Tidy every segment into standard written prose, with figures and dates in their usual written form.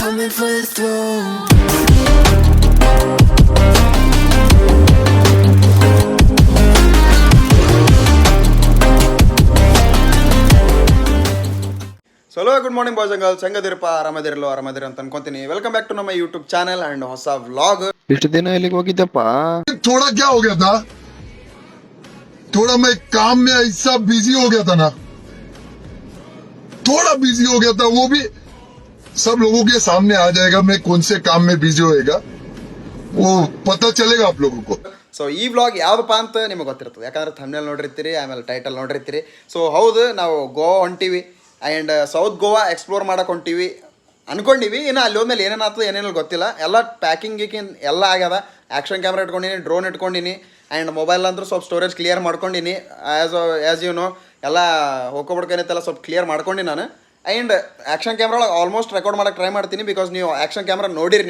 coming for the throne. Hello good morning boys and girls, ಹೆಂಗದಿರಪ್ಪ? ಆರಾಮದಿರಿ ಅಂತ ಅನ್ಕೊಂತೀನಿ. ವೆಲ್ಕಮ್ ಬ್ಯಾಕ್ ಟು ನಮ್ಮ ಯೂಟ್ಯೂಬ್ ಚಾನಲ್ ಅಂಡ್ ಹೊಸ ವ್ಲಾಗ್. ಇಷ್ಟು ದಿನ ಎಲ್ಲಿಗೆ ಹೋಗಿದ್ದಪ್ಪ? थोड़ा क्या हो गया था, थोड़ा मैं काम में ऐसा बिजी हो गया था ना, थोड़ा बिजी हो गया था. वो भी सब लोगों के सामने आ जाएगा मैं कौन से काम में बिजी होएगा, वो पता चलेगा आप लोगों को. ಸೊ ಈ ವ್ಲಾಗ್ ಯಾವುದಪ್ಪ ಅಂತ ನಿಮಗೆ ಗೊತ್ತಿರ್ತದೆ, ಯಾಕಂದ್ರೆ ಥಂಬ್ನೇಲ್ ನೋಡಿರ್ತೀರಿ, ಆಮೇಲೆ ಟೈಟಲ್ ನೋಡಿರ್ತೀರಿ. ಸೊ ಹೌದು, ನಾವು ಗೋವಾ ಹೊಂಟೀವಿ ಆ್ಯಂಡ್ ಸೌತ್ ಗೋವಾ ಎಕ್ಸ್ಪ್ಲೋರ್ ಮಾಡಕ್ಕೆ ಹೊಂಟೀವಿ ಅನ್ಕೊಂಡಿವಿ. ಇನ್ನು ಅಲ್ಲಿ ಹೋದ್ಮೇಲೆ ಏನೇನಾಗ್ತದೆ ಏನೇನು ಗೊತ್ತಿಲ್ಲ. ಎಲ್ಲ ಪ್ಯಾಕಿಂಗ್ ಗೀಕಿಂಗ್ ಎಲ್ಲ ಆಗ್ಯದ. ಆ್ಯಕ್ಷನ್ ಕ್ಯಾಮ್ರಾ ಇಟ್ಕೊಂಡಿನಿ, ಡ್ರೋನ್ ಇಟ್ಕೊಂಡಿನಿ ಆ್ಯಂಡ್ ಮೊಬೈಲ್ ಅಂದ್ರೆ ಸ್ವಲ್ಪ ಸ್ಟೋರೇಜ್ ಕ್ಲಿಯರ್ ಮಾಡ್ಕೊಂಡಿನಿ. ಆ್ಯಸ್ ಯು ನೋ ಎಲ್ಲ ಹೋಗ್ಕೊಬಿಡ್ಕೇನೈತೆಲ್ಲ ಸ್ವಲ್ಪ ಕ್ಲಿಯರ್ ಮಾಡ್ಕೊಂಡು ನಾನು. ಆ್ಯಂಡ್ ಆ್ಯಕ್ಷನ್ ಕ್ಯಾಮ್ರಾ ಒಳಗೆ ಆಲ್ಮೋಸ್ಟ್ ರೆಕಾರ್ಡ್ ಮಾಡೋಕ್ಕೆ ಟ್ರೈ ಮಾಡ್ತೀನಿ. ಬಿಕಾಸ್ ನೀವು ಆ್ಯಕ್ಷನ್ ಕ್ಯಾಮ್ರಾ ನೋಡಿರಿ,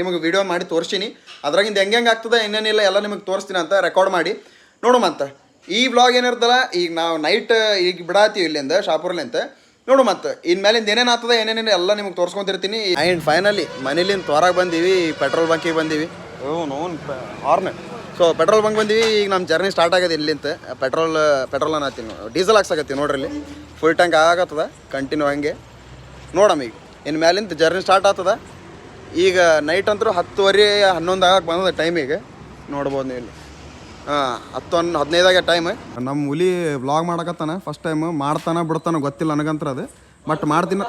ನಿಮಗೆ ವೀಡಿಯೋ ಮಾಡಿ ತೋರಿಸ್ತೀನಿ. ಅದ್ರಾಗಿಂದ ಹೆಂಗೆ ಆಗ್ತದೆ ಏನೇನಿಲ್ಲ ಎಲ್ಲ ನಿಮಗೆ ತೋರಿಸ್ತೀನಿ ಅಂತ ರೆಕಾರ್ಡ್ ಮಾಡಿ ನೋಡುಮಂತ. ಈ ವ್ಲಾಗ್ ಏನಿರ್ತಲ್ಲ, ಈಗ ನಾವು ನೈಟ್ ಈಗ ಬಿಡಾತೀವಿ ಇಲ್ಲಿಂದ ಶಾಪುರ್ಲಿಂದ. ನೋಡು ಮತ್ತು ಇನ್ಮೇಲಿಂದ ಏನೇನು ಆಗ್ತದೆ ಏನೇನೇನು ಎಲ್ಲ ನಿಮ್ಗೆ ತೋರಿಸ್ಕೊಂತಿರ್ತೀನಿ. ಆ್ಯಂಡ್ ಫೈನಲಿ ಮನೇಲಿಂದ ಹೊರಗೆ ಬಂದೀವಿ, ಪೆಟ್ರೋಲ್ ಬಂಕಿಗೆ ಬಂದೀವಿ. ಹಾರ್ನ್. ಸೊ ಪೆಟ್ರೋಲ್ ಬಂಕ್ ಬಂದೀವಿ. ಈಗ ನಮ್ಮ ಜರ್ನಿ ಸ್ಟಾರ್ಟ್ ಆಗಿದೆ ಇಲ್ಲಿಂದ. ಪೆಟ್ರೋಲ್ ಅನ್ನತ್ತೀನಿ, ಡೀಸೆಲ್ ಹಾಕ್ಸಕತ್ತೀವಿ ನೋಡ್ರಿ. ಇಲ್ಲಿ ಫುಲ್ ಟ್ಯಾಂಕ್ ಆಗತ್ತದ ಕಂಟಿನ್ಯೂ ಹಂಗೆ ನೋಡಮ್ಮ. ಈಗ ಇನ್ನು ಮ್ಯಾಲಿಂದ ಜರ್ನಿ ಸ್ಟಾರ್ಟ್ ಆಗ್ತದ. ಈಗ ನೈಟ್ ಅಂತೂ 10:30 11 ಆಗಕ್ಕೆ ಬಂದದ ಟೈಮಿಗೆ ನೋಡ್ಬೋದು ನೀವು ಇಲ್ಲಿ. 10-15 ಟೈಮ್. ನಮ್ಮ ಹುಲಿ ವ್ಲಾಗ್ ಮಾಡಕತ್ತಾನ ಫಸ್ಟ್ ಟೈಮ್. ಮಾಡ್ತಾನ ಬಿಡ್ತಾನ ಗೊತ್ತಿಲ್ಲ ನನಗಂತ್ರ ಅದು, ಬಟ್ ಮಾಡ್ತೀನಿ.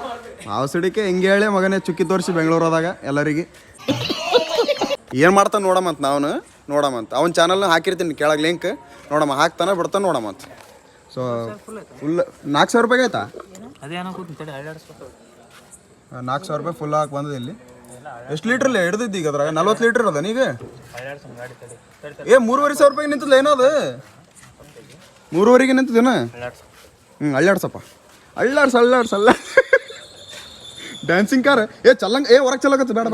ಆ ಸಿಡಿಕೆ ಹಿಂಗೆ ಹೇಳಿ ಮಗನೇ ಚುಕ್ಕಿ ತೋರಿಸಿ ಬೆಂಗಳೂರದಾಗ ಎಲ್ಲರಿಗೆ ಏನು ಮಾಡ್ತಾನೆ ನೋಡಮಂತ. ನಾವು ನೋಡಮಂತ ಅವ್ನ ಚಾನಲ್ನ ಹಾಕಿರ್ತೀನಿ ಕೆಳಗೆ ಲಿಂಕ್. ನೋಡಮ್ಮ ಹಾಕ್ತಾನೆ ಬಿಡ್ತಾನೆ ನೋಡಮಂತ. ಸೊ ಫುಲ್ 4,000 ರೂಪಾಯಿಗೆ ಆಯ್ತಾ? 4,000 ರೂಪಾಯಿ ಫುಲ್ ಹಾಕಿ ಬಂದದ. ಇಲ್ಲಿ ಎಷ್ಟು ಲೀಟ್ರಲ್ಲಿ ಹಿಡ್ದಿದ್ದು ಈಗ? ಅದ್ರಾಗ 40 ಲೀಟ್ರ್ ಅದ ನೀಗ. 3,500 ರೂಪಾಯಿಗೆ ನಿಂತದ ಏನದು? 3,500ಗೆ ನಿಂತದೇನ? ಅಳ್ಳಾಡ್ಸಪ್ಪ, ಅಳ್ಳಾಡ್ಸ ಡ್ಯಾನ್ಸಿಂಗ್ ಕಾರ್. ಚಲ್ಲಂಗ ಹೊರಗೆ ಚಲಕತ್ತ. ಬೇಡ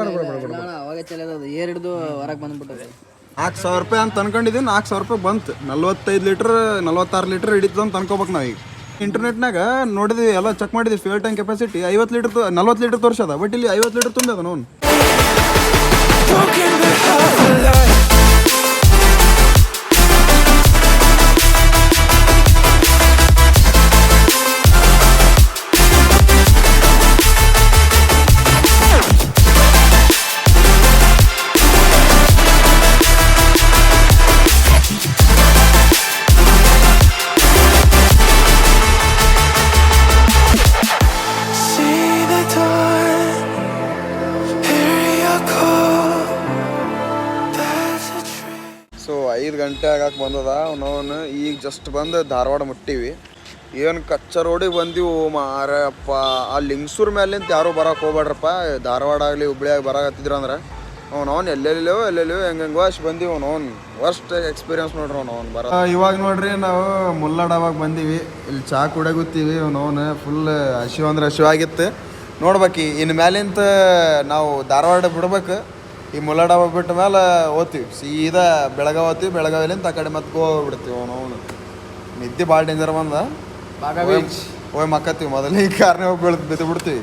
4,000 ರೂಪಾಯಿ ಅಂತ ಅನ್ಕೊಂಡಿದ್ದೀನಿ. 4,000 ರೂಪಾಯಿ ಬಂತು. 45 ಲೀಟ್ರ್ 46 ಲೀಟ್ರ್ ಹಿಡಿತದ ಅಂತ ಅನ್ಕೋಬೇಕು ನಾವೀಗ. ಇಂಟರ್ನೆಟ್ನಾಗ ನೋಡಿದ್ವಿ, ಎಲ್ಲ ಚೆಕ್ ಮಾಡಿದ್ವಿ. Fuel tank capacity 50 litre 40 litre ತೋರಿಸದ. ಬಟ್ ಇಲ್ಲಿ 50 ಲೀಟ್ರ್ ತುಂಬಿದ ನೋನು. ಸೊ 5 ಗಂಟೆ ಆಗಕ್ಕೆ ಬಂದದ. ಅವನವನು ಈಗ ಜಸ್ಟ್ ಬಂದು ಧಾರವಾಡ ಮುಟ್ಟೀವಿ. ಏನು ಕಚ್ಚ ರೋಡಿಗೆ ಬಂದೀವಿ ಮಾರಪ್ಪ. ಆ ಲಿಂಗ್ಸೂರ್ ಮೇಲಿಂತ ಯಾರೂ ಬರೋಕೆ ಹೋಗ್ಬೇಡ್ರಪ್ಪ. ಧಾರವಾಡ ಆಗಲಿ ಹುಬ್ಳಿಯಾಗಿ ಬರಾಕತ್ತಿದ್ರು ಅಂದ್ರೆ ಅವ್ನು ಎಲ್ಲೆಲ್ಲೋ ಹೆಂಗೋ ಅಷ್ಟು ಬಂದೀವಿ. ಅವ್ನು ವರ್ಸ್ಟ್ ಎಕ್ಸ್ಪೀರಿಯನ್ಸ್ ನೋಡ್ರಿ ಅವ್ನು ಬರೋ. ಇವಾಗ ನೋಡ್ರಿ ನಾವು ಮುಲ್ಲಡಾವಾಗ ಬಂದೀವಿ. ಇಲ್ಲಿ ಚಹಾ ಕುಡಿಯಾಗುತ್ತೀವಿ. ಅವ್ನು ಫುಲ್ ಹಸಿವು ಅಂದ್ರೆ ಹಸಿವಾಗಿತ್ತು. ನೋಡ್ಬೇಕು ಇನ್ನು ಮ್ಯಾಲಿಂತ ನಾವು ಧಾರವಾಡ ಬಿಡ್ಬೇಕು. ಈ ಮುಲ್ಲಡಾಬ ಬಿಟ್ಟ ಮೇಲೆ ಓದ್ತೀವಿ ಸೀದಾ ಬೆಳಗಾವಿ ಓದ್ತೀವಿ. ಬೆಳಗಾವಿಲಿಂತ ಆ ಕಡೆ ಮತ್ತೆ ಗೋವಾ ಬಿಡ್ತೀವಿ. ಅವನು ನಿದ್ದೆ ಭಾಳ ಡೇಂಜರ್ ಬಂದ. ಹೋಗಿ ಮಕ್ಕತ್ತೀವಿ ಮೊದಲು. ಈ ಕಾರ್ನೇ ಹೋಗಿ ಬಿದ್ದು ಬಿಡ್ತೀವಿ.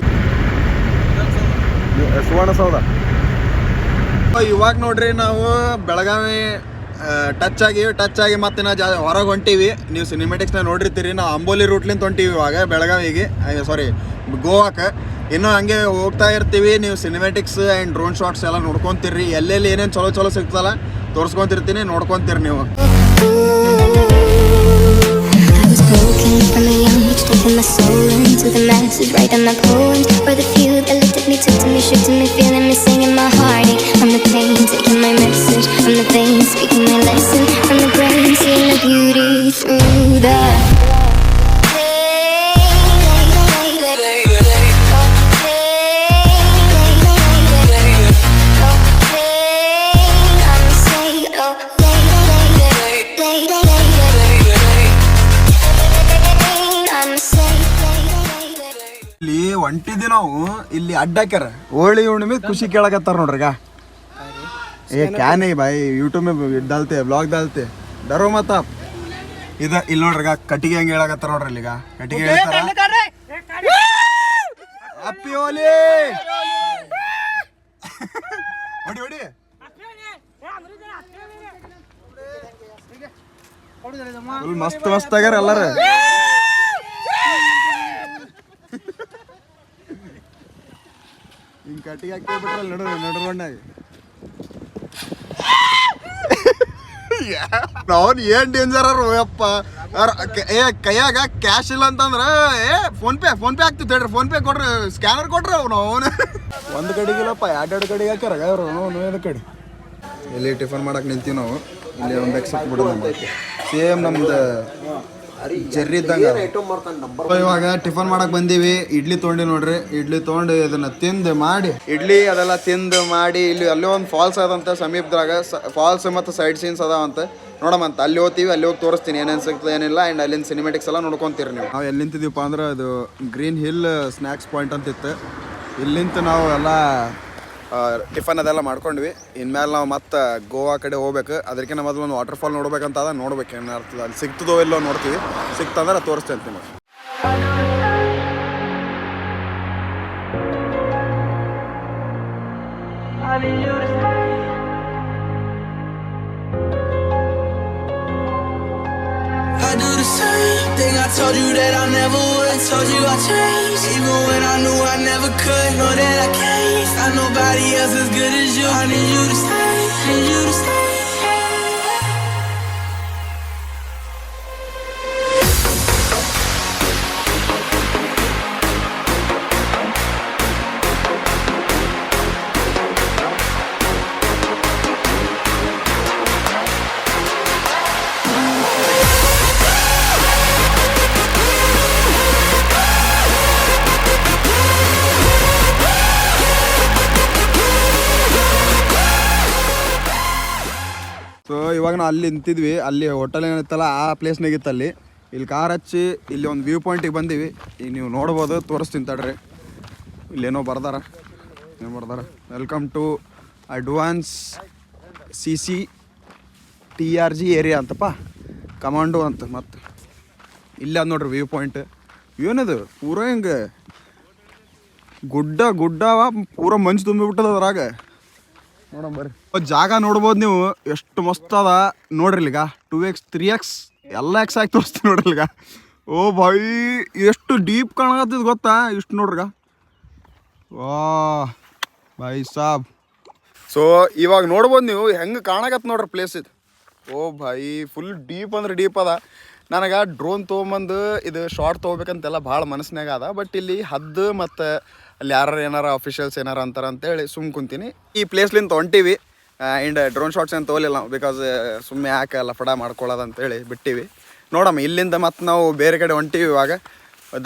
ಸುವರ್ಣಸೌಧ. ಇವಾಗ ನೋಡ್ರಿ ನಾವು ಬೆಳಗಾವಿ ಟಚ್ ಆಗಿ ಮತ್ತೆ ನಾವು ಹೊರಗೆ ಹೊಂಟೀವಿ. ನೀವು ಸಿನಿಮೆಟಿಕ್ಸ್ನ ನೋಡಿರ್ತೀರಿ. ನಾವು ಅಂಬೋಲಿ ರೂಟ್ಲಿಂದ ಹೊಂಟೀವಿ ಇವಾಗ ಬೆಳಗಾವಿಗೆ, ಗೋವಾಕ್ಕೆ. ಇನ್ನೂ ಹಂಗೆ ಹೋಗ್ತಾ ಇರ್ತೀವಿ. ನೀವು ಸಿನಿಮೆಟಿಕ್ಸ್ ಆ್ಯಂಡ್ ಡ್ರೋನ್ ಶಾಟ್ಸ್ ಎಲ್ಲ ನೋಡ್ಕೊತೀರಿ. ಎಲ್ಲೆಲ್ಲಿ ಏನೇನು ಚಲೋ ಸಿಗ್ತಲ್ಲ ತೋರಿಸ್ಕೊತಿರ್ತೀನಿ, ನೋಡ್ಕೊತೀರಿ ನೀವು. Taking my soul into the masses, writing my poems for the few that looked at me, took to me, shook to me, feeling me, singing my heartache from the pain, taking my message from the veins, speaking my lesson from the brain, seeing the beauty through the ಇಲ್ಲಿ ಹೊಂಟಿದ್ವಿ ನಾವು. ಇಲ್ಲಿ ಅಡ್ಡಾಕ್ಯಾರ ಹೋಳಿ ಹುಣ್ಣಿಮೆ ಖುಷಿ ಕೇಳಕತ್ತಾರ ನೋಡ್ರಿಗ. Can है भाई, YouTube में डालते हैं, ब्लॉग डालते हैं. डरो मत आप. ಇಲ್ಲಿ ನೋಡ್ರಿಗ ಕಟ್ಟಿಗೆ ಹೆಂಗೆ ಹೇಳಕತ್ತಾರ ನೋಡ್ರಿ. ಈಗ ಕಟ್ಟಿಗೆ ಹೇಳ್ತಾರ ಹ್ಯಾಪಿ ಹೋಲಿ ಫುಲ್ ಮಸ್ತ್ ಮಸ್ತ್ ಆಗ್ಯಾರ ಎಲ್ಲಾರ. ಹಿಂಗೆ ಕಟ್ಟಿಗೆ ಹಾಕಿಬಿಟ್ರಲ್ಲ ನಡುವಣ್ಣಾಗ. ಅವ್ನು ಏನ್ ಡೇಂಜರ್ ಯಪ್ಪ. ಕೈಯಾಗ ಕ್ಯಾಶ್ ಇಲ್ಲ ಅಂತಂದ್ರ ಫೋನ್ ಪೇ ಆಗ್ತಿತ್ತು ಹೇಳ್ರಿ. ಫೋನ್ ಪೇ ಕೊಡ್ರಿ, ಸ್ಕ್ಯಾನರ್ ಕೊಡ್ರಿ ಅವನು ಒಂದು ಕಡೆಗಿಲ್ಲಪ್ಪ, ಎರಡು ಕಡೆಗೆ ಹಾಕ್ಯಾರ ಅವ್ರು ಒಂದು ಕಡೆ. ಇಲ್ಲಿ ಟಿಫನ್ ಮಾಡಕ್ಕೆ ನಿಂತೀವಿ ನಾವು. ಇಲ್ಲಿ ಒಂದು ಎಕ್ಸ್ ಬಿಡೋದು ಸೇಮ್ ನಮ್ದು ಜರ್ರಿ ಇದ್ದಂಗೆ. ಇವಾಗ ಟಿಫನ್ ಮಾಡಕ್ ಬಂದೀವಿ. ಇಡ್ಲಿ ತೊಗೊಂಡಿ ನೋಡ್ರಿ. ಇಡ್ಲಿ ತೊಗೊಂಡು ಇದನ್ನ ತಿಂದು ಮಾಡಿ, ಇಡ್ಲಿ ಅದೆಲ್ಲ ತಿಂದು ಮಾಡಿ, ಇಲ್ಲಿ ಅಲ್ಲೇ ಒಂದು ಫಾಲ್ಸ್ ಅದಂತ ಸಮೀಪದಾಗ. ಫಾಲ್ಸ್ ಮತ್ತು ಸೈಡ್ ಸೀನ್ಸ್ ಅದಾವಂತ. ನೋಡಮಂತ ಅಲ್ಲಿ ಹೋಗ್ತೀವಿ. ಅಲ್ಲಿ ಹೋಗಿ ತೋರಿಸ್ತೀನಿ ಏನೇನು ಸಿಗ್ತದೆ ಏನಿಲ್ಲ. ಆ್ಯಂಡ್ ಅಲ್ಲಿಂದ ಸಿನಿಮೆಟಿಕ್ಸ್ ಎಲ್ಲ ನೋಡ್ಕೊಂತೀರಿ ನೀವು. ನಾವು ಎಲ್ಲಿ ನಿಂತಿದ್ದೀವಪ್ಪ ಅಂದ್ರೆ ಅದು ಗ್ರೀನ್ ಹಿಲ್ ಸ್ನ್ಯಾಕ್ಸ್ ಪಾಯಿಂಟ್ ಅಂತ ಇತ್ತು. ಇಲ್ಲಿಂತ ನಾವು ಎಲ್ಲ ಟಿಫನ್ ಅದೆಲ್ಲ ಮಾಡ್ಕೊಂಡ್ವಿ. ಇನ್ಮೇಲೆ ನಾವು ಮತ್ತೆ ಗೋವಾ ಕಡೆ ಹೋಗ್ಬೇಕು. ಅದಕ್ಕಿಂತ ಮೊದಲು ಒಂದು ವಾಟರ್ ಫಾಲ್ ನೋಡ್ಬೇಕಂತ ಅದ. ನೋಡ್ಬೇಕು ಏನಾಗ್ತದೆ, ಅಲ್ಲಿ ಸಿಗ್ತದೋ ಇಲ್ಲೋ ನೋಡ್ತೀವಿ. ಸಿಕ್ತಂದ್ರೆ ತೋರಿಸ್ತೇನೆ ನಿಮಗೆ. I do the same thing I told you that I never would. I told you I changed, even when I knew I never could. Know that I can't find nobody else as good as you. I need you to stay, need you to stay. So ಇವಾಗ ನಾವು ಅಲ್ಲಿ ನಿಂತಿದ್ವಿ. ಅಲ್ಲಿ hotel ಏನಿತ್ತಲ್ಲ ಆ ಪ್ಲೇಸ್ನಾಗ ಇತ್ತು. ಅಲ್ಲಿ ಇಲ್ಲಿ car ಹಚ್ಚಿ ಇಲ್ಲಿ ಒಂದು ವ್ಯೂ ಪಾಯಿಂಟಿಗೆ ಬಂದೀವಿ. ಈಗ ನೀವು ನೋಡ್ಬೋದು, ತೋರಿಸ್ತೀನಿ ತಡ್ರಿ. ಇಲ್ಲೇನೋ ಬರ್ದಾರ, ಏನು ಬರ್ದಾರ, welcome to advance CCTRG area ಅಂತಪ್ಪ, ಕಮಾಂಡೋ ಅಂತ. ಮತ್ತು ಇಲ್ಲಿ ಅದು ನೋಡ್ರಿ ವ್ಯೂ ಪಾಯಿಂಟ್. ಏನದು ಪೂರ ಹಿಂಗೆ ಗುಡ್ಡವ, ಪೂರ ಮಂಜು ತುಂಬಿಬಿಟ್ಟದ ಅದ್ರಾಗ. ನೋಡಮ್ ಬರ್ರಿ. ಜಾಗ ನೋಡ್ಬೋದು ನೀವು, ಎಷ್ಟು ಮಸ್ತ್ ಅದ ನೋಡ್ರಿ. ಈಗ 2x 3x ಎಲ್ಲ ಎಕ್ಸ್ ಆಗಿ ತೋರಿಸ್ತೀವಿ ನೋಡ್ರಿ. ಈಗ ಓ ಭಾಯ್ ಎಷ್ಟು ಡೀಪ್ ಕಾಣಕತ್ತಿದ್ ಗೊತ್ತಾ, ಇಷ್ಟು ನೋಡ್ರಿಗ. ವಾ ಭಾಯ್ ಸಾಬ್. ಸೊ ಇವಾಗ ನೋಡ್ಬೋದು ನೀವು ಹೆಂಗೆ ಕಾಣಕತ್ತ ನೋಡ್ರಿ ಪ್ಲೇಸ್ ಇದು. ಓ ಭಾಯ್ ಫುಲ್ ಡೀಪ್ ಅಂದ್ರೆ ಡೀಪ್ ಅದ. ನನಗೆ ಡ್ರೋನ್ ತೊಗೊಂಬಂದು ಇದು ಶಾರ್ಟ್ ತೊಗೋಬೇಕಂತೆಲ್ಲ ಭಾಳ ಮನಸ್ಸಿನಾಗ ಅದ. ಬಟ್ ಇಲ್ಲಿ ಹದ್ದು ಮತ್ತು ಅಲ್ಲಿ ಏನಾರ ಅಫಿಷಿಯಲ್ಸ್ ಏನಾರ ಅಂತಾರ ಅಂತೇಳಿ ಸುಮ್ಮ ಕುಂತೀನಿ. ಈ ಪ್ಲೇಸ್ಲಿಂದ ಹೊಂಟೀವಿ. ಆ್ಯಂಡ್ ಡ್ರೋನ್ ಶಾಟ್ಸ್ ಏನು ತೊಗೊಲಿಲ್ಲ ನಾವು, ಬಿಕಾಸ್ ಸುಮ್ಮನೆ ಯಾಕೆ ಲಫಡ ಮಾಡ್ಕೊಳ್ಳೋದು ಅಂತೇಳಿ ಬಿಟ್ಟಿವಿ. ನೋಡಮ್ಮ ಇಲ್ಲಿಂದ ಮತ್ತು ನಾವು ಬೇರೆ ಕಡೆ ಹೊಂಟೀವಿ. ಇವಾಗ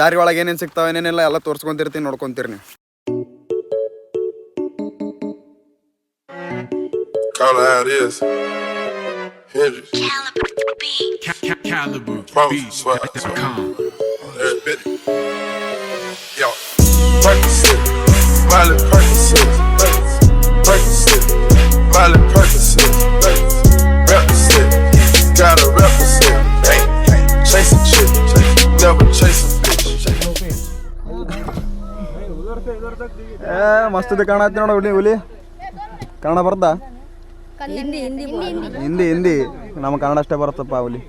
ದಾರಿ ಒಳಗೆ ಏನೇನು ಸಿಗ್ತಾವೆ ಏನೇನಿಲ್ಲ ಎಲ್ಲ ತೋರಿಸ್ಕೊಂತಿರ್ತೀನಿ, ನೋಡ್ಕೊತೀರಿ ನೀವು. Percocet, Miley Percocet, Percocet, Miley Percocet, Percocet, gotta represent, chase a chick, never chase a bitch. ಮಸ್ತ್ ಕಾಣತ್ತೆ ನೋಡ ಹುಲಿ. ಕನ್ನಡ ಬರ್ತಾ? ಹಿಂದಿ ನಮ್ಮ ಕನ್ನಡ ಅಷ್ಟೇ ಬರುತ್ತಪ್ಪ. ಹುಲಿ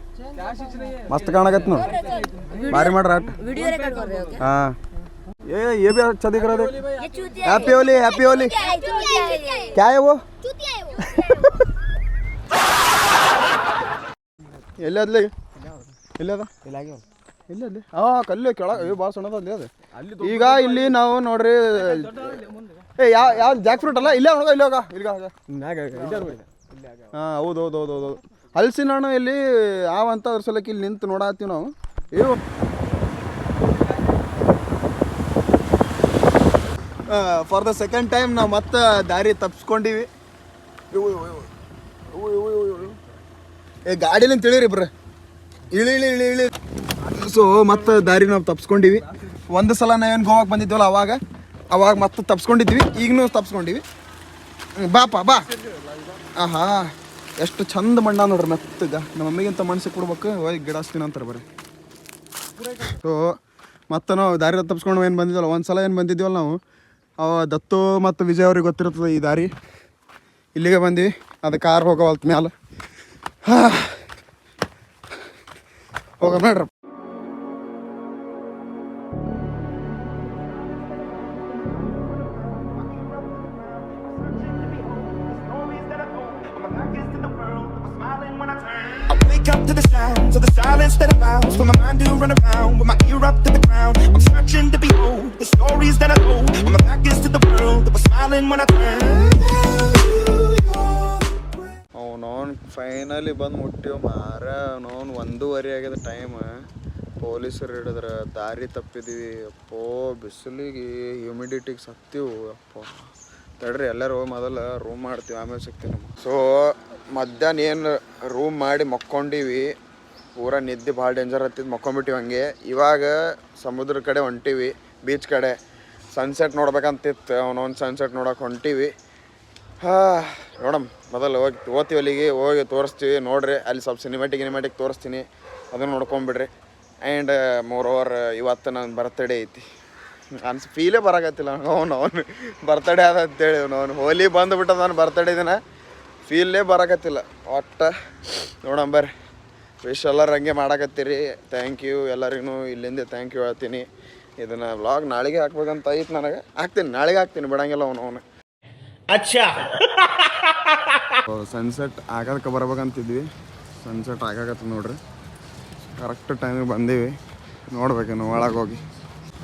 ಮಸ್ತ್ ಕಾಣಕತ್ ನೋಡಿ, ಭಾರಿ ಮಾಡ್ರ ಆಟ. ಹಾಂ ये भी अच्छा दिख रहा है. Happy Holi, happy Holi. क्या है वो? ಎಲ್ಲದ್ಲಿ ಎಲ್ಲದ ಎಲ್ಲಲ್ಲಿ ಕಲ್ಲು ಕೆಳಗೆ ಭಾಳ ಸಣ್ಣದ ಅದು. ಈಗ ಇಲ್ಲಿ ನಾವು ನೋಡ್ರಿ, ಯಾವ ಜಾಕ್ ಫ್ರೂಟ್ ಅಲ್ಲ, ಇಲ್ಲೇ ಹೋಗ ಇಲ್ಲಿ ಹೋಗ ಇಲ್ಲಿಗ. ಹಾಂ ಹೌದು ಹಲಸಿನ ಹಣ್ಣು ಇಲ್ಲಿ ಆವಂತ ಅದ್ರ ಸಲಕ್ಕೆ ಇಲ್ಲಿ ನಿಂತು ನೋಡತ್ತೀವಿ ನಾವು. ಇವು ಫಾರ್ ದ ಸೆಕೆಂಡ್ ಟೈಮ್ ನಾವು ಮತ್ತೆ ದಾರಿ ತಪ್ಪಿಸ್ಕೊಂಡಿವಿ. ಗಾಡಿಲಿಂದ ತಿಳಿರಿ ಬ್ರ, ಇಳಿ. ಸೊ ಮತ್ತೆ ದಾರಿ ನಾವು ತಪ್ಪಿಸ್ಕೊಂಡಿವಿ. ಒಂದು ಸಲ ನಾವೇನು ಗೋವಾಗೆ ಬಂದಿದ್ವಲ್ಲ ಅವಾಗ ಮತ್ತೆ ತಪ್ಪಿಸ್ಕೊಂಡಿದ್ವಿ. ಈಗಲೂ ತಪ್ಪಿಸ್ಕೊಂಡಿವಿ. ಬಾಪ ಬಾ. ಆಹಾ ಎಷ್ಟು ಚಂದ ಮಣ್ಣ ನೋಡ್ರಿ ಮೆತ್ತಗ. ನಮ್ಮ ಮಮ್ಮಿಗಿಂತ ಮಣ್ಣು ಕೊಡ್ಬೇಕು, ಹೋಗಿ ಗಿಡ ಹಚ್ತೀನಿ ಅಂತಾರೆ ಬರ್ರಿ. ಸೊ ಮತ್ತೆ ನಾವು ದಾರಿ ತಪ್ಪಿಸ್ಕೊಂಡು ಏನು ಬಂದಿದ್ವಲ್ಲ, ಒಂದು ಸಲ ಏನು ಬಂದಿದ್ವಲ್ಲ ನಾವು, ದತ್ತು ಮತ್ತು ವಿಜಯ್ ಅವ್ರಿಗೆ ಗೊತ್ತಿರ್ತದೆ ಈ ದಾರಿ. ಇಲ್ಲಿಗೆ ಬಂದ್ವಿ, ಅದು ಕಾರ್ ಹೋಗೋವಲ್ತ ಮ್ಯಾಲೆ. ಹೋಗ ನೋಡ್ರಿ. I wake up to the sounds of the silence that allows for my mind to run around with my ear up to the ground. I'm searching to behold the stories that I told when my back is to the world that was smiling when I turned. ಅವನವನು finally ಬಂದು ಮುಟ್ಟಿವ್ ಮಾರ. ಅವನವನು 1:30 ಆಗ್ಯದ time. ಪೊಲೀಸರು ಹಿಡಿದ್ರೆ ದಾರಿ ತಪ್ಪಿದ್ವಿ. ಅಪ್ಪೋ ಬಿಸಿಲಿಗೆ ಹ್ಯೂಮಿಡಿಟಿಗೆ ಸತ್ತೀವು. ಅಪ್ಪ ತಡ್ರಿ ಎಲ್ಲರೂ ಮೊದಲು ರೂಮ್ ಮಾಡ್ತೀವಿ, ಆಮೇಲೆ ಸಿಗ್ತೀವಿ. ಸೊ ಮಧ್ಯಾಹ್ನ ಏನು ರೂಮ್ ಮಾಡಿ ಮಕ್ಕೊಂಡಿವಿ. ಪೂರಾ ನಿದ್ದೆ ಭಾಳ ಡೇಂಜರ್ ಹತ್ತಿದ್ದು ಮಕ್ಕೊಂಬಿಟ್ಟಿವಿ ಹಂಗೆ. ಇವಾಗ ಸಮುದ್ರ ಕಡೆ ಹೊಂಟೀವಿ, ಬೀಚ್ ಕಡೆ. ಸನ್ಸೆಟ್ ನೋಡ್ಬೇಕಂತಿತ್ತು. ಅವನೊಂದು ಸನ್ಸೆಟ್ ನೋಡೋಕೆ ಹೊಂಟೀವಿ. ನೋಡಮ್ ಮೊದಲು ಹೋಗ್ತೀವಿ ಅಲ್ಲಿಗೆ, ಹೋಗಿ ತೋರಿಸ್ತೀವಿ. ನೋಡ್ರಿ ಅಲ್ಲಿ ಸ್ವಲ್ಪ ಸಿನಿಮ್ಯಾಟಿಕ್ ತೋರಿಸ್ತೀನಿ, ಅದನ್ನು ನೋಡ್ಕೊಂಬಿಡ್ರಿ. ಆ್ಯಂಡ್ ಮೋರ್ ಓವರ್ ಇವತ್ತು ನನ್ನ ಬರ್ತಡೇ ಐತಿ. ಫೀಲೇ ಬರಾಕತ್ತಿಲ್ಲ ಅವನು ಬರ್ತಡೇ ಅದ ಅಂತೇಳಿ. ಅವನು ಹೋಲಿ ಬಂದುಬಿಟ್ಟದ ನಾನು ಬರ್ತಡೇ ದಿನ, ಫೀಲೇ ಬರಾಕತ್ತಿಲ್ಲ ಒಟ್ಟು. ನೋಡಂಬರ್ರಿ, ವಿಶ್ ಎಲ್ಲರೂ ಹಂಗೆ ಮಾಡಾಕತ್ತೀರಿ. ಥ್ಯಾಂಕ್ ಯು ಎಲ್ಲರಿಗೂ ಇಲ್ಲಿಂದ ಥ್ಯಾಂಕ್ ಯು ಹೇಳ್ತೀನಿ. ಇದನ್ನು ವ್ಲಾಗ್ ನಾಳೆಗೆ ಹಾಕ್ಬೇಕಂತ ಐತೆ ನನಗೆ. ನಾಳೆಗೆ ಹಾಕ್ತೀನಿ, ಬಿಡಂಗಿಲ್ಲ ಅವನು. ಅಚ್ಚಾ ಸನ್ಸೆಟ್ ಆಗೋದಕ್ಕೆ ಬರ್ಬೇಕಂತಿದ್ವಿ. ಸನ್ಸೆಟ್ ಆಗಾಕತ್ತ ನೋಡ್ರಿ. ಕರೆಕ್ಟ್ ಟೈಮಿಗೆ ಬಂದೀವಿ. ನೋಡ್ಬೇಕೇನು ಒಳಗೆ ಹೋಗಿ.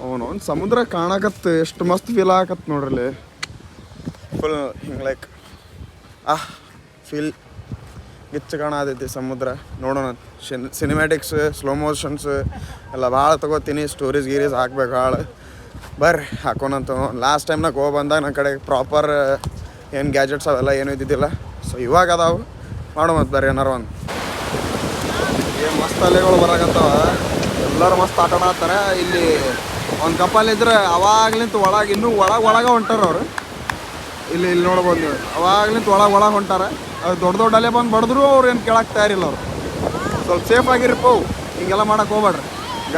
ಅವನು ಸಮುದ್ರ ಕಾಣಕತ್ತು ಎಷ್ಟು ಮಸ್ತ್ ಫೀಲ್ ಆಗಕತ್ತು ನೋಡ್ರಿ. ಫುಲ್ ಹಿಂಗೆ ಲೈಕ್ ಫೀಲ್ ಗಿಚ್ಚ ಕಾಣತೈತಿ ಸಮುದ್ರ. ನೋಡೋಣ, ಸಿನಿಮ್ಯಾಟಿಕ್ಸ್, ಸ್ಲೋ ಮೋಷನ್ಸ್ ಎಲ್ಲ ಭಾಳ ತೊಗೋತೀನಿ. ಸ್ಟೋರೀಸ್ ಗೀರೀಸ್ ಹಾಕ್ಬೇಕು ಭಾಳ. ಬರ್ರಿ ಹಾಕೋಣಂತ. ಲಾಸ್ಟ್ ಟೈಮ್ನಾಗ ಹೋಗಿ ಬಂದಾಗ ನನ್ನ ಕಡೆ ಪ್ರಾಪರ್ ಏನು ಗ್ಯಾಜೆಟ್ಸ್ ಅವೆಲ್ಲ ಏನೂ ಇದ್ದಿದ್ದಿಲ್ಲ. ಸೊ ಇವಾಗ ಅದಾವು, ಮಾಡೋ ಮತ್ತು ಬರ್ರಿ ಏನಾರು ಒಂದು. ಏನು ಮಸ್ತ್ ಅಲೆಗಳು ಬರಾಕತ್ತಾವ. ಎಲ್ಲರೂ ಮಸ್ತ್ ಆಟ ಆಡ್ತಾರೆ. ಇಲ್ಲಿ ಒಂದು ಕಪ್ಪಲ್ ಇದ್ರೆ ಅವಾಗ್ಲಿಂತ ಒಳಗೆ ಇನ್ನೂ ಒಳಗೆ ಹೊಂಟಾರ ಅವರು. ಇಲ್ಲಿ ನೋಡ್ಬೋದು ನೀವು, ಅವಾಗ್ಲಿಂತ ಒಳಗೆ ಹೊಂಟಾರ. ಅದು ದೊಡ್ಡ ಅಲೆ ಬಂದು ಬಡಿದ್ರು ಅವ್ರು ಏನು ಕೇಳಕ್ಕೆ ತಯಾರಿಲ್ಲ. ಅವರು ಸ್ವಲ್ಪ ಸೇಫ್ ಆಗಿರಪ್ಪೋ, ಹಿಂಗೆಲ್ಲ ಮಾಡಕ್ಕೆ ಹೋಗ್ಬೇಡ್ರಿ. ಈಗ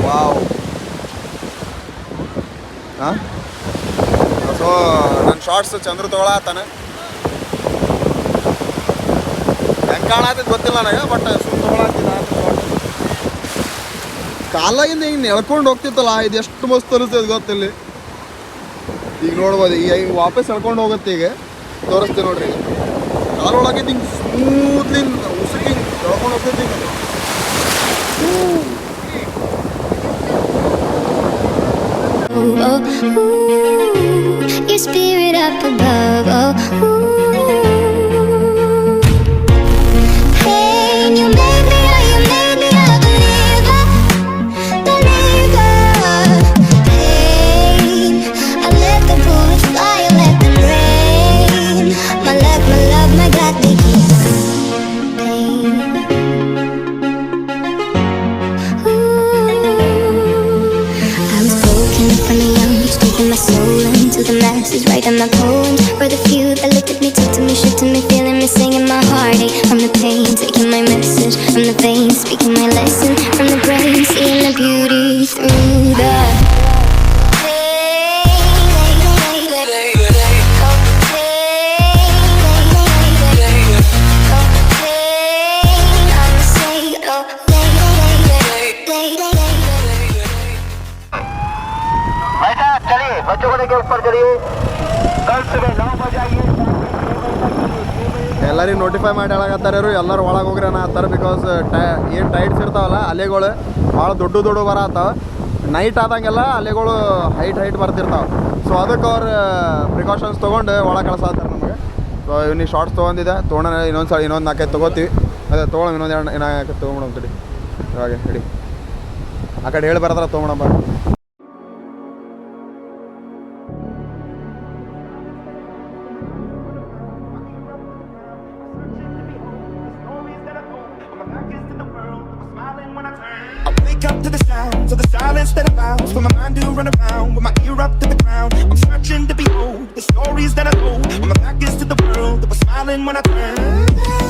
ವಾವ್. ಹಾಂ, ಸೊ ನನ್ನ ಶಾರ್ಟ್ಸ್ ಚಂದ್ರ ತೊಗೊಳತ್ತಾನೆ. ಹೆಂಗೆ ಕಾಣತ್ತಿದ್ದು ಗೊತ್ತಿಲ್ಲ ನನಗೆ, ಬಟ್ ಸುಮ್ಮನೆ ತೊಗೊಳತ್ತಿಲ್ಲ. ಕಾಲಾಗಿಂದ ಹಿಂಗೆ ಎಳ್ಕೊಂಡು ಹೋಗ್ತಿತ್ತಲ್ಲ, ಇದು ಎಷ್ಟು ಮಸ್ತ್ ಅನಿಸ್ತದೆ ಗೊತ್ತಿಲ್ಲಿ. ಈಗ ನೋಡ್ಬೋದು, ಈಗ ಹಿಂಗೆ ವಾಪಸ್ ಎಳ್ಕೊಂಡು ಹೋಗುತ್ತೆ. ಈಗ ತೋರಿಸ್ತೀವಿ ನೋಡ್ರಿ. ಈಗ ಕಾಲೊಳಗಿದ್ದು ಹಿಂಗೆ ಸ್ಮೂತ್ಲಿ ಉಸುಕಿ ಎಳ್ಕೊಂಡು ಹೋಗ್ತೈತಿ. Your spirit up above. Hey, you made me a believer. Hey, I let the bullets fly, I let them rain. My love, my God, they keep pain. I was broken from a young age, taking my soul into the masses, writing my poems for the few that looked at me, took to me, shook to me, feeling me, singing my heartache from the pain, taking my message from the veins, speaking my lesson from the brain, seeing the beauty through the ಎಲ್ಲರಿಗೂ notify ಮಾಡಿ ಹೇಳಕತ್ತಾರು. ಎಲ್ಲರೂ ಒಳಗೆ ಹೋಗ್ರಿ ಅನ್ನತ್ತಾರ. Because ಏನು tides ಇರ್ತಾವಲ್ಲ ಅಲೆಗಳು ಭಾಳ ದೊಡ್ಡ ಬರತ್ತಾವ. ನೈಟ್ ಆದಂಗೆಲ್ಲ ಅಲೆಗಳು ಹೈಟ್ ಬರ್ತಿರ್ತಾವೆ. ಸೊ ಅದಕ್ಕೆ ಅವ್ರು ಪ್ರಿಕಾಷನ್ಸ್ ತೊಗೊಂಡು ಒಳಗೆ ಕಳ್ಸತ್ತಾರೆ ನಮಗೆ. ಸೊ ಇವನಿಗೆ ಶಾರ್ಟ್ಸ್ ತೊಗೊಂಡಿದ್ದೆ, ತೊಗೊಂಡ ಇನ್ನೊಂದು 4-5 ತೊಗೋತೀವಿ. ಅದೇ ತೊಗೊಳ ಇನ್ನೊಂದು 2 ತೊಗೊಂಬಿಡೋಣ ತಡಿ. ಇವಾಗ ಹಿಡಿ ಆ ಕಡೆ ಹೇಳಿ ಬರತ್ತಾರ ತೊಗೊಂಬ. I wake up to the sounds of the silence that allows for my mind to run around with my ear up to the ground. I'm searching to behold the stories that I told when my back is to the world that was smiling when I turned.